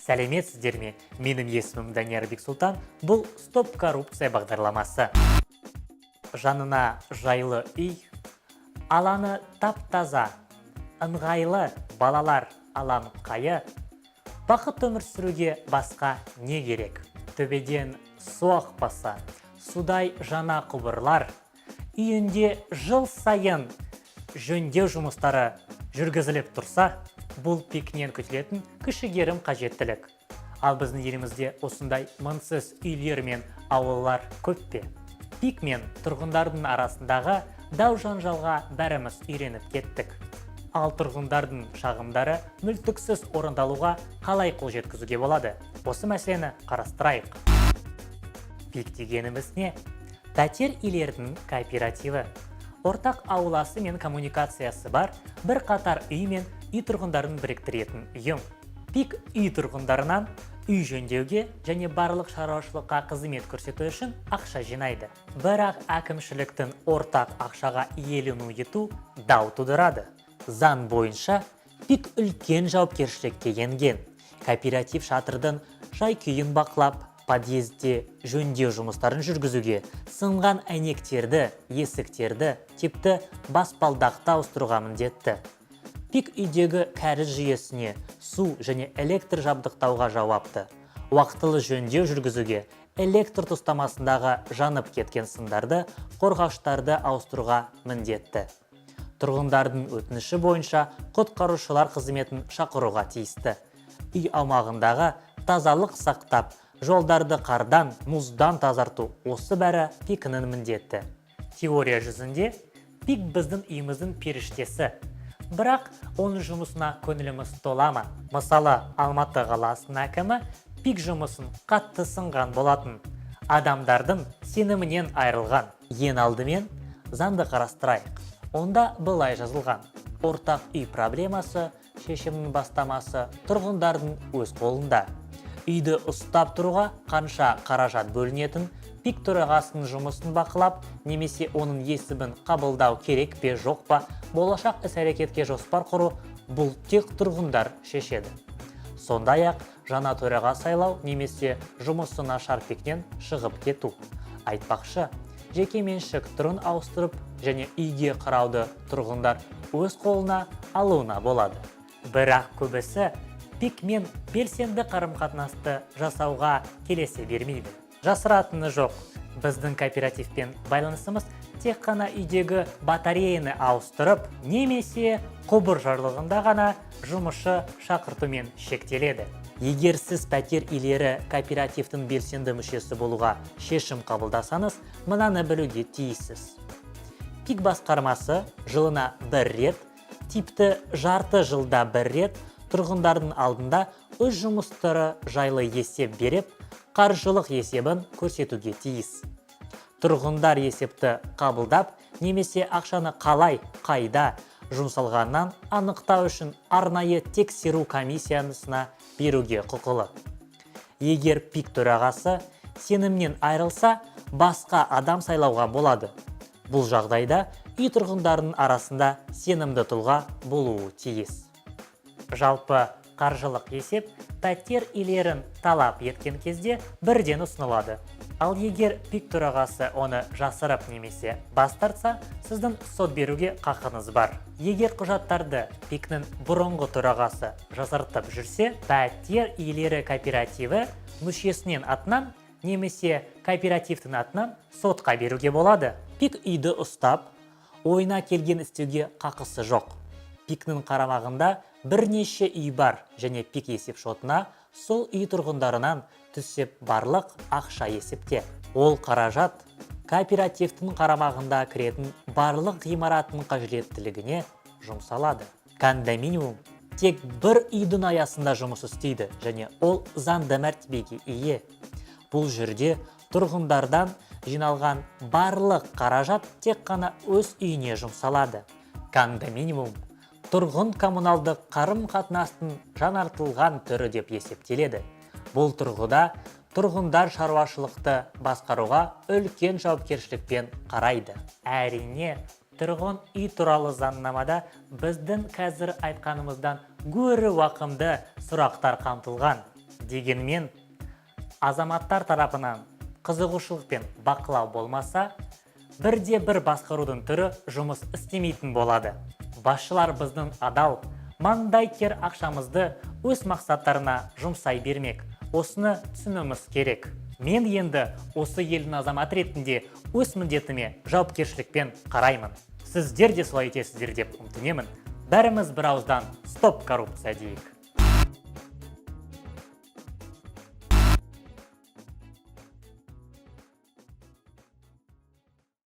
Сәлеметсіздер ме? Менің есімім Данияр Бексұлтан. Бұл Стоп коррупция бағдарламасы. Жанына жайлы үй, алаңы тап-таза, ыңғайлы балалар алаңқайы. Бақыт өмір сүруге басқа не керек? Төбеден су ақпаса, судай жаңа құбырлар. Үйінде жыл сайын жөндеу жұмыстары жүргізіліп тұрса, бұл пикнен күтілетін кішігерім қажеттілік. Ал біздің елімізде осындай мыңсыз үйлер мен ауылдар көп пе? Пик мен тұрғындардың арасындағы дау-жанжалға бәріміз үйреніп кеттік. Ал тұрғындардың шағымдары мүлтіксіз орындалуға қалай қол жеткізуге болады? Осы мәселені қарастырайық. Пик дегеніміз не? Пәтер үйлердің кооперативі. Ортақ ауласы мен коммуникациясы бар бір қатар үй мен үй тұрғындарын біріктіретін ұйым. Пик үй тұрғындарынан үй жөндеуге және барлық шаруашылыққа қызмет көрсету үшін ақша жинайды. Бірақ әкімшіліктің ортақ ақшаға иелену ету дау тудырады. Заң бойынша пик үлкен жауапкершілікке енген. Кооператив шатырдың жай-күйін бақылап, подъезде жөндеу жұмыстарын жүргізуге, сынған әйнектерді, есіктерді, типті баспалдақты ауыстыруға міндетті. Пик үйдегі кәріз жүйесіне, су және электр жабдықтауға жауапты. Уақытылы жөндеу жүргізуге, электр тұстамасындағы жанып кеткен сымдарды, қорғаштарды ауыстыруға міндетті. Тұрғындардың өтініші бойынша құтқарушылар қызметін шақыруға тиісті. Үй аумағындағы тазалық сақтап, жолдарды қардан, мұздан тазарту осы бәрі пикінің міндеті. Теория жүзінде пик біздің үйіміздің періштесі. Бірақ оның жұмысына көңіліміз толама. Мысалы, Алматы қаласының әкімі пик жұмысын қатты сынған болатын. Адамдардың сенімінен айырылған. Ең алдымен заңды қарастырайық. Онда былай жазылған: ортақ үй проблемасы, шешімнің бастамасы тұрғындардың өз қолында. Үйді ұстап тұруға қанша қаражат бөлінетін, пик төрағасының жұмысын бақылап, немесе оның есебін қабылдау керек пе жоқ па, болашақ іс-әрекетке жоспар құру, бұл тек тұрғындар шешеді. Сондай-ақ жаңа төраға сайлау немесе жұмысы нашар пикнен шығып кету. Айтпақшы, жеке меншік түрін ауыстырып және үйге қарауды тұрғындар өз қолына алуына болады. Бірақ көбісі пик мен белсенді қарым-қатынасты жасауға келесе бермейді. Жасыратыны жоқ. Біздің кооперативпен байланысымыз тек қана үйдегі батареяны ауыстырып, немесе құбыр жарлығында ғана жұмысшы шақыртумен шектеледі. Егер сіз пәтер иелері кооперативтің белсенді мүшесі болуға шешім қабылдасаңыз, мынаны білуге тиіссіз. Пик басқармасы жылына бір рет, типті жарты жылда бір рет тұрғындардың алдында өз жұмыстары жайлы есеп беріп, қаржылық есебін көрсетуге тиіс. Тұрғындар есепті қабылдап, немесе ақшаны қалай, қайда жұмсалғаннан анықтау үшін арнайы тексеру комиссиясына беруге құқылы. Егер пик төрағасы сенімнен айырылса, басқа адам сайлауға болады. Бұл жағдайда үй тұрғындарының арасында сенімді тұлға болуы тиіс. Жалпы қаржылық есеп пәтер иелерін талап еткен кезде бірден ұсынылады. Ал егер пик төрағасы оны жасырып немесе бас тартса, сіздің сот беруге қақыңыз бар. Егер құжаттарды пикнің бұрынғы төрағасы жасыртып жүрсе, пәтер иелері кооперативі мүшесінен атынан немесе кооперативтің атынан сотқа беруге болады. Пик үйді ұстап, ойына келген істеуге қақысы жоқ. Пикнің қарамағында бірнеше үй бар және пик есеп шотына сол үй тұрғындарынан түсіп барлық ақша есепте. Ол қаражат кооперативтің қарамағында кіретін барлық ғимараттың қажеттілігіне жұмсалады. Кондоминиум тек бір үйдің аясында жұмыс істейді және ол заңды мәртебеге ие. Бұл жерде тұрғындардан жиналған барлық қаражат тек қана өз үйіне жұмсалады. Кондоминиум тұрғын коммуналдық қарым-қатынастың жаңартылған түрі деп есептеледі. Бұл тұрғыда тұрғындар шаруашылықты басқаруға үлкен жауапкершілікпен қарайды. Әрине, тұрғын үй туралы заңнамада біздің қазір айтқанымыздан гөрі уақымды сұрақтар қамтылған. Дегенмен, азаматтар тарапынан қызығушылық пен бақылау болмаса, бірде-бір басқарудың түрі жұмыс істемейтін болады. Басшылар біздің адал, маңдай тер ақшамызды өз мақсаттарына жұмсай бермек. Осыны түсінуіміз керек. Мен енді осы елдің азаматы ретінде өз міндетіме жауапкершілікпен қараймын. Сіздер де солай етесіздер деп үміттенемін. Бәріміз бір ауыздан стоп коррупция дейік.